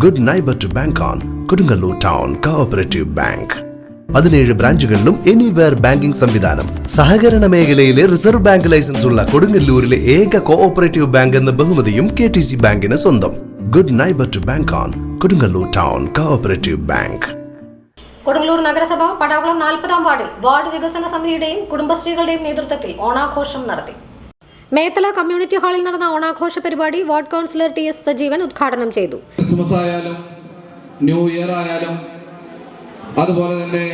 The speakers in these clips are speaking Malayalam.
Good neighbor to bank on. Kodungalur Town Cooperative Bank. 17 ബ്രാഞ്ചുകളിലും എനിവെയർ ബാങ്കിംഗ് സംവിധാനം. സഹകരണ മേഖലയിലെ റിസർവ് ബാങ്ക് ലൈസൻസ് ഉള്ള കൊടുങ്ങല്ലൂരിലെ ഏക കോഓപ്പറേറ്റീവ് ബാങ്ക് എന്ന ബഹുമതിയും KTC ബാങ്കിന് സ്വന്തം. Good neighbor to bank on. Kodungallur Town Cooperative Bank. Kodungallur നഗരസഭ പടാകുളം 40-ാം വാർഡിൽ വാർഡ് വികസന സമിതിയുടെയും കുടുംബശ്രീകളുടെയും നേതൃത്വത്തിൽ ഓണാഘോഷം നടത്തി. മേത്തല കമ്മ്യൂണിറ്റി ഹാളിൽ നടന്ന ഓണാഘോഷ പരിപാടി വാർഡ് കൗൺസിലർ TS സജീവൻ ഉദ്ഘാടനം ചെയ്തു. ക്രിസ്മസ് ആയാലും ന്യൂ ഇയർ ആയാലും അതുപോലെ തന്നെ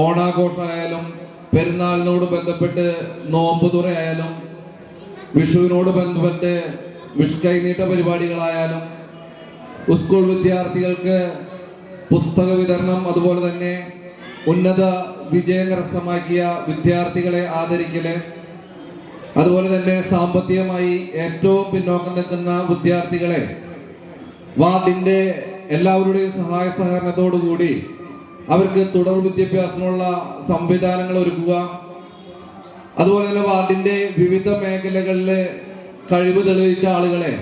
ഓണാഘോഷമായാലും പെരുന്നാളിനോട് ബന്ധപ്പെട്ട് നോമ്പ് തുറയായാലും വിഷുവിനോട് ബന്ധപ്പെട്ട് വിഷു കൈനീട്ട പരിപാടികളായാലും സ്കൂൾ വിദ്യാർത്ഥികൾക്ക് പുസ്തക വിതരണം, അതുപോലെ തന്നെ ഉന്നത വിജയം കരസ്ഥമാക്കിയ വിദ്യാർത്ഥികളെ ആദരിക്കല്, അതുപോലെ തന്നെ സാമ്പത്തികമായി ഏറ്റവും പിന്നോക്കം നിൽക്കുന്ന വിദ്യാർത്ഥികളെ വാർഡിന്റെ എല്ലാവരുടെയും സഹായ സഹകരണത്തോടു കൂടി അവർക്ക് തുടർ വിദ്യാഭ്യാസത്തിനുള്ള സംവിധാനങ്ങൾ ഒരുക്കുക, അതുപോലെ തന്നെ വാർഡിന്റെ വിവിധ മേഖലകളിലെ കഴിവ് തെളിയിച്ച ആളുകളെ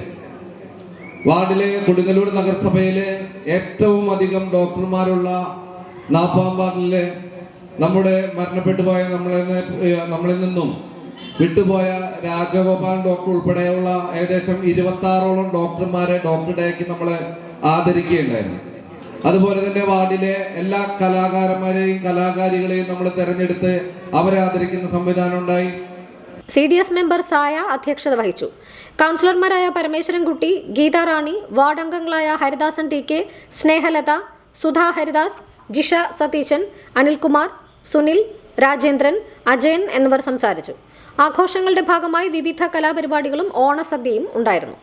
വാർഡിലെ കൊടുങ്ങല്ലൂർ നഗരസഭയിലെ ഏറ്റവും അധികം ഡോക്ടർമാരുള്ള 40-ാം വാർഡിലെ നമ്മുടെ മരണപ്പെട്ടു പോയ നമ്മളിൽ നിന്നും വിട്ടുപോയ രാജഗോപാൽ ഡോക്ടർ ഉൾപ്പെടെയുള്ള ഏകദേശം 26ഓളം ഡോക്ടർമാരെ ഡോക്ടർ ഡേക്ക് നമ്മൾ ആദരിക്കുകയുണ്ടായിരുന്നു. അതുപോലെ തന്നെ വാർഡിലെ എല്ലാ കലാകാരന്മാരെയും കലാകാരികളെയും നമ്മൾ തെരഞ്ഞെടുത്ത് അവരെ ആദരിക്കുന്ന സംവിധാനം ഉണ്ടായി. CDS മെമ്പർ സായ അധ്യക്ഷത വഹിച്ചു. കൗൺസിലർമാരായ പരമേശ്വരൻകുട്ടി, ഗീത റാണി, വാർഡ് അംഗങ്ങളായ ഹരിദാസൻ TK, സ്നേഹലത, സുധാ ഹരിദാസ്, ജിഷ സതീശൻ, അനിൽകുമാർ, സുനിൽ, രാജേന്ദ്രൻ, അജയൻ എന്നിവർ സംസാരിച്ചു. ആഘോഷങ്ങളുടെ ഭാഗമായി വിവിധ കലാപരിപാടികളും ഓണസദ്യയും ഉണ്ടായിരുന്നു.